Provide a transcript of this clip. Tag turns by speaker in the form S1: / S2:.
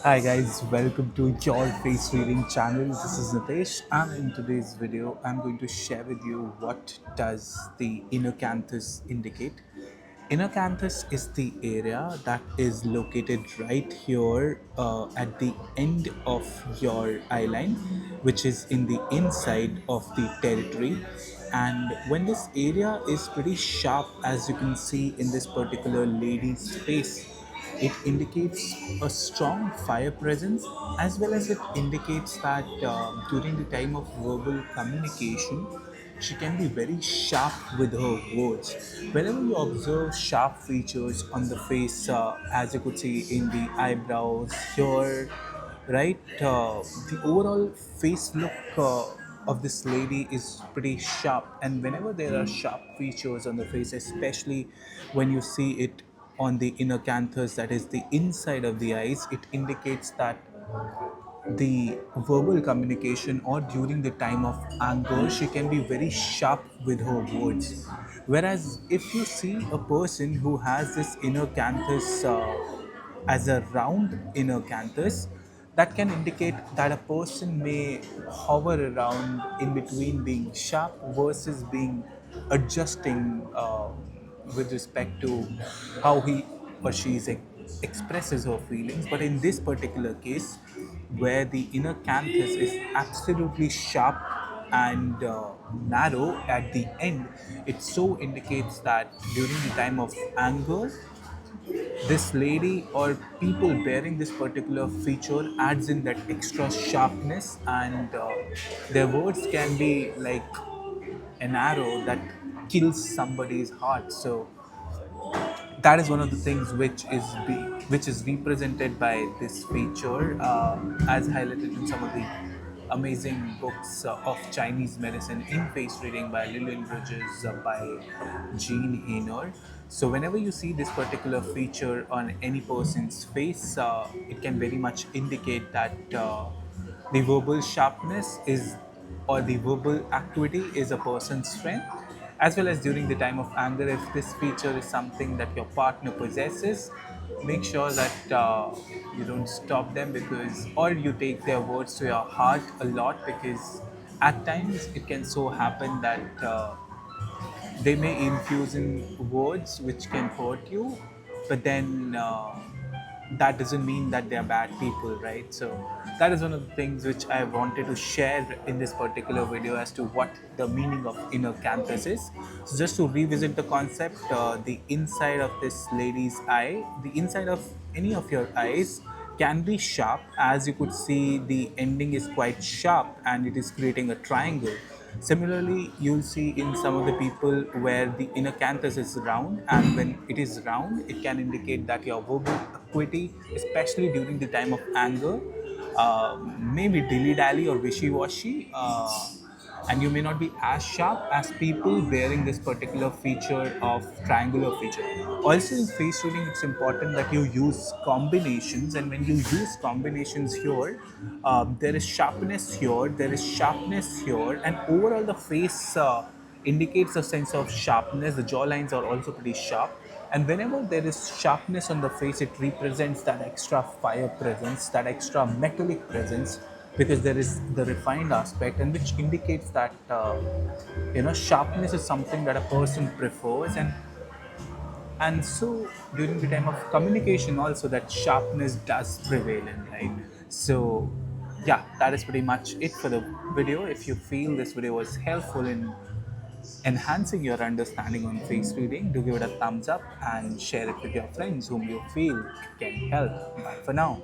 S1: Hi guys, welcome to your face reading channel. This is Nitesh, and in today's video I'm going to share with you what does the inner canthus indicate. Inner canthus is the area that is located right here at the end of your eyeline, which is in the inside of the territory. And when this area is pretty sharp, as you can see in this particular lady's face, it indicates a strong fire presence, as well as it indicates that during the time of verbal communication, she can be very sharp with her words. Whenever you observe sharp features on the face, as you could see in the eyebrows here, right? The overall face look of this lady is pretty sharp, and whenever there are sharp features on the face, especially when you see it on the inner canthus, that is the inside of the eyes, it indicates that the verbal communication or during the time of anger she can be very sharp with her words. Whereas if you see a person who has this inner canthus as a round inner canthus, that can indicate that a person may hover around in between being sharp versus being adjusting with respect to how he or she expresses her feelings. But in this particular case, where the inner canthus is absolutely sharp and narrow at the end, it so indicates that during the time of anger, this lady or people bearing this particular feature adds in that extra sharpness, and their words can be like an arrow that kills somebody's heart. So that is one of the things which is represented by this feature, as highlighted in some of the amazing books of Chinese medicine in face reading by Lillian Bridges, by Jean Haynor. So whenever you see this particular feature on any person's face, it can very much indicate that the verbal sharpness is, or the verbal acuity is, a person's strength. As well as during the time of anger, if this feature is something that your partner possesses, make sure that you don't stop them, because, or you take their words to your heart a lot, because at times it can so happen that they may infuse in words which can hurt you, but then that doesn't mean that they're bad people, right? So that is one of the things which I wanted to share in this particular video as to what the meaning of inner canthus is. So just to revisit the concept, the inside of this lady's eye, the inside of any of your eyes can be sharp. As you could see, the ending is quite sharp and it is creating a triangle. Similarly, you'll see in some of the people where the inner canthus is round, and when it is round, it can indicate that your verbal acuity, especially during the time of anger, maybe dilly dally or wishy washy. And you may not be as sharp as people bearing this particular feature of triangular feature. Also in face reading, it's important that you use combinations, and when you use combinations here, there is sharpness here, there is sharpness here, and overall the face indicates a sense of sharpness. The jaw lines are also pretty sharp, and whenever there is sharpness on the face, it represents that extra fire presence, that extra metallic presence, because there is the refined aspect, and which indicates that sharpness is something that a person prefers. And so during the time of communication also, that sharpness does prevail in, right? So yeah, that is pretty much it for the video. If you feel this video was helpful in enhancing your understanding on face reading, do give it a thumbs up and share it with your friends whom you feel can help. Bye for now.